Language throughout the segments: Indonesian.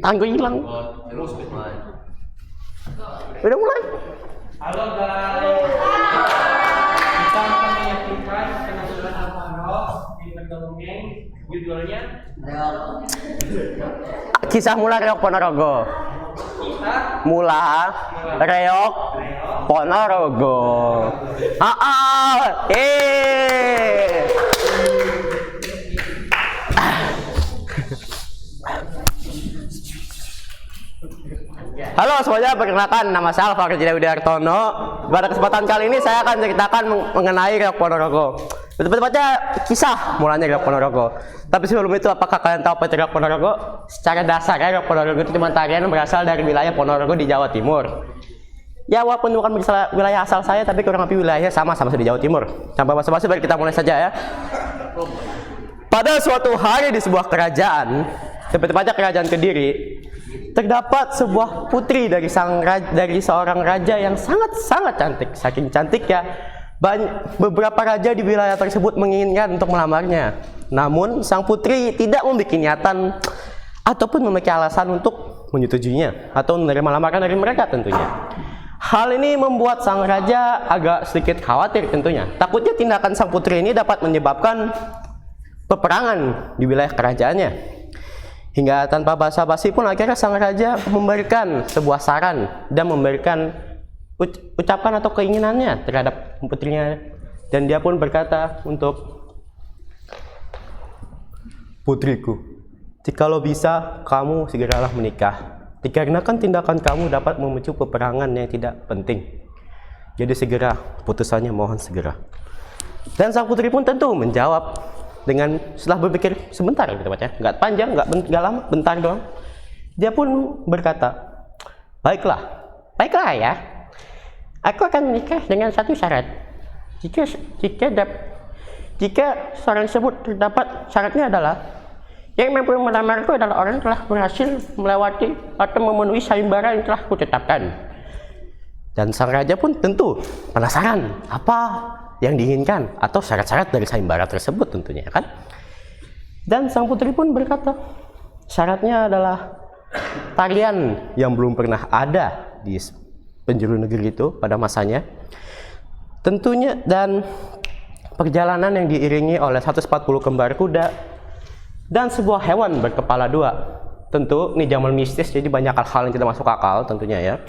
Tanggo hilang. Udah mulai. Halo guys, kita akan menyaksikan penampilan Alvaro di pendongeng judulnya Kisah Mula Reog Ponorogo. Kisah Mula Reog Ponorogo. Halo semuanya, perkenalkan nama saya Alvaro Widartono. Pada kesempatan kali ini saya akan menceritakan mengenai Reog Ponorogo. Betul-betulnya kisah mulanya Reog Ponorogo. Tapi sebelum itu, apakah kalian tahu apa itu Reog Ponorogo? Secara dasar, Reog Ponorogo itu cuma tarian yang berasal dari wilayah Ponorogo di Jawa Timur. Ya, walaupun bukan wilayah asal saya, tapi kurang lebih wilayahnya sama di Jawa Timur. Tanpa basa-basi, baik kita mulai saja ya. Pada suatu hari di sebuah kerajaan, tepatnya kerajaan Kediri, terdapat sebuah putri dari seorang raja yang sangat cantik. Saking cantiknya, beberapa raja di wilayah tersebut menginginkan untuk melamarnya. Namun sang putri tidak memiliki niatan ataupun memiliki alasan untuk menyetujuinya atau menerima lamaran dari mereka tentunya. Hal ini membuat sang raja agak sedikit khawatir tentunya. Takutnya tindakan sang putri ini dapat menyebabkan peperangan di wilayah kerajaannya. Hingga tanpa basa-basi pun akhirnya sang raja memberikan sebuah saran dan memberikan ucapan atau keinginannya terhadap putrinya, dan dia pun berkata untuk putriku, jikalau bisa kamu segeralah menikah, dikarenakan tindakan kamu dapat memicu peperangan yang tidak penting. Jadi segera, putusannya mohon segera. Dan sang putri pun tentu menjawab dengan setelah berpikir sebentar gitu ya, nggak panjang, nggak lama, bentar doang. Dia pun berkata, baiklah ya, aku akan menikah dengan satu syarat. Jika seorang tersebut terdapat syaratnya adalah yang mampu melamarku adalah orang yang telah berhasil melewati atau memenuhi sayembara yang telah kutetapkan. Dan sang raja pun tentu penasaran apa yang diinginkan atau syarat-syarat dari sayembara tersebut tentunya kan. Dan sang putri pun berkata, syaratnya adalah tarian yang belum pernah ada di penjuru negeri itu pada masanya tentunya, dan perjalanan yang diiringi oleh 140 kembar kuda dan sebuah hewan berkepala dua. Tentu ini zaman mistis, jadi banyak hal-hal yang tidak masuk akal tentunya ya.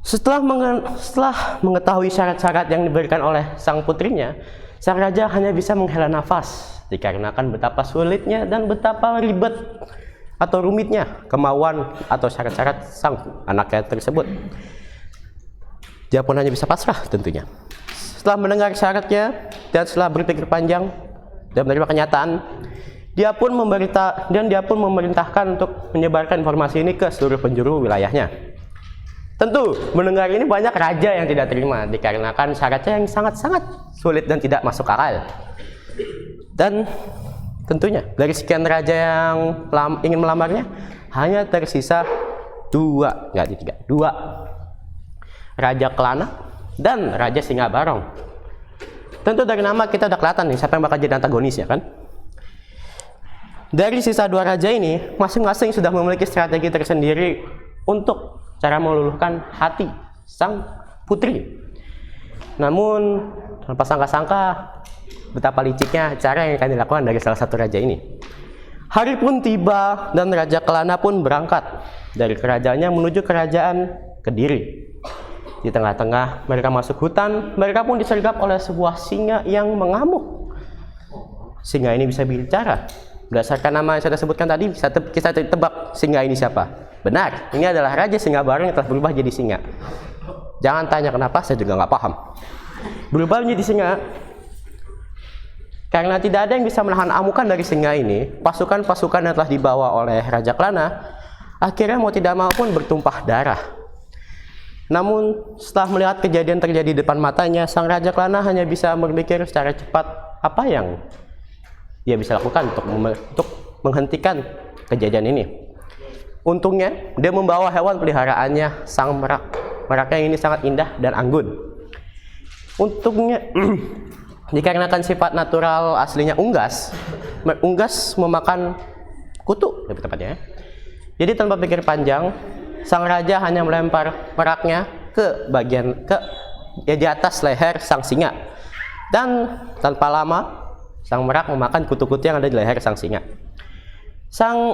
Setelah mengetahui syarat-syarat yang diberikan oleh sang putrinya, sang raja hanya bisa menghela nafas dikarenakan betapa sulitnya dan betapa ribet atau rumitnya kemauan atau syarat-syarat sang anaknya tersebut. Dia pun hanya bisa pasrah tentunya. Setelah mendengar syaratnya dan setelah berpikir panjang dan menerima kenyataan, dia pun memerintahkan untuk menyebarkan informasi ini ke seluruh penjuru wilayahnya. Tentu mendengar ini banyak raja yang tidak terima dikarenakan syaratnya yang sangat sulit dan tidak masuk akal. Dan tentunya dari sekian raja yang ingin melamarnya hanya tersisa dua, Raja Kelana dan Raja Singabarong. Tentu dari nama kita udah kelihatan nih siapa yang bakal jadi antagonis ya kan. Dari sisa dua raja ini, masing-masing sudah memiliki strategi tersendiri untuk cara meluluhkan hati sang putri. Namun tanpa sangka-sangka betapa liciknya cara yang akan dilakukan dari salah satu raja ini. Hari pun tiba dan Raja Kelana pun berangkat dari kerajaannya menuju kerajaan Kediri. Di tengah-tengah mereka masuk hutan, mereka pun disergap oleh sebuah singa yang mengamuk. Singa ini bisa bicara. Berdasarkan nama yang saya sebutkan tadi, bisa tebak singa ini siapa. Benar, ini adalah Raja Singabarong yang telah berubah jadi singa. Jangan tanya kenapa, saya juga nggak paham. Berubah menjadi singa karena tidak ada yang bisa menahan amukan dari singa ini. Pasukan-pasukan yang telah dibawa oleh Raja Kelana akhirnya mau tidak mau pun bertumpah darah. Namun setelah melihat kejadian terjadi di depan matanya, sang Raja Kelana hanya bisa berpikir secara cepat apa yang dia bisa lakukan untuk menghentikan kejadian ini. Untungnya dia membawa hewan peliharaannya, sang merak. Meraknya ini sangat indah dan anggun. Untungnya dikarenakan sifat natural aslinya unggas memakan kutu lebih tepatnya. Jadi tanpa pikir panjang, sang raja hanya melempar meraknya ke di atas leher sang singa. Dan tanpa lama, sang merak memakan kutu-kutu yang ada di leher sang singa. Sang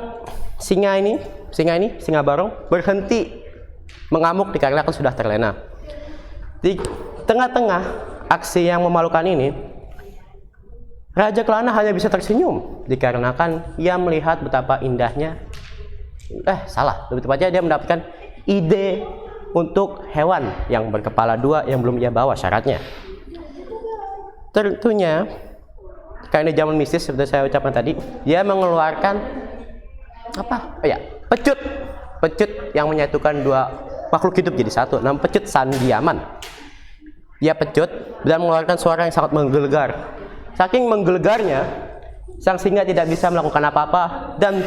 singa barong berhenti mengamuk dikarenakan sudah terlena. Di tengah-tengah aksi yang memalukan ini, Raja Kelana hanya bisa tersenyum dikarenakan ia melihat betapa indahnya. Lebih tepatnya dia mendapatkan ide untuk hewan yang berkepala dua yang belum ia bawa syaratnya. Tentunya karena zaman mistis seperti saya ucapkan tadi, dia mengeluarkan pecut yang menyatukan dua makhluk hidup jadi satu, nama pecut Sandiaman. Ia pecut dan mengeluarkan suara yang sangat menggelegar. Saking menggelegarnya, sang singa tidak bisa melakukan apa-apa dan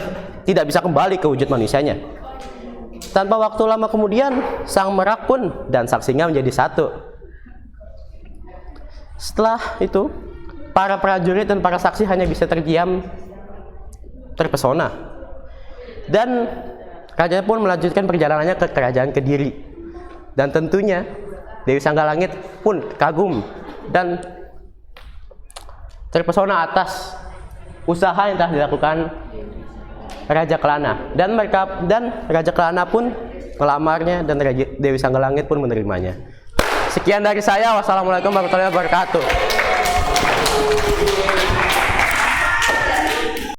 tidak bisa kembali ke wujud manusianya. Tanpa waktu lama kemudian, sang merak pun dan sang singa menjadi satu. Setelah itu, para prajurit dan para saksi hanya bisa terdiam, terpesona. Dan raja pun melanjutkan perjalanannya ke kerajaan Kediri. Dan tentunya Dewi Sanggalangit pun kagum dan terpesona atas usaha yang telah dilakukan Raja Kelana, dan Raja Kelana pun melamarnya dan Dewi Sanggalangit pun menerimanya. Sekian dari saya. Wassalamualaikum warahmatullahi wabarakatuh.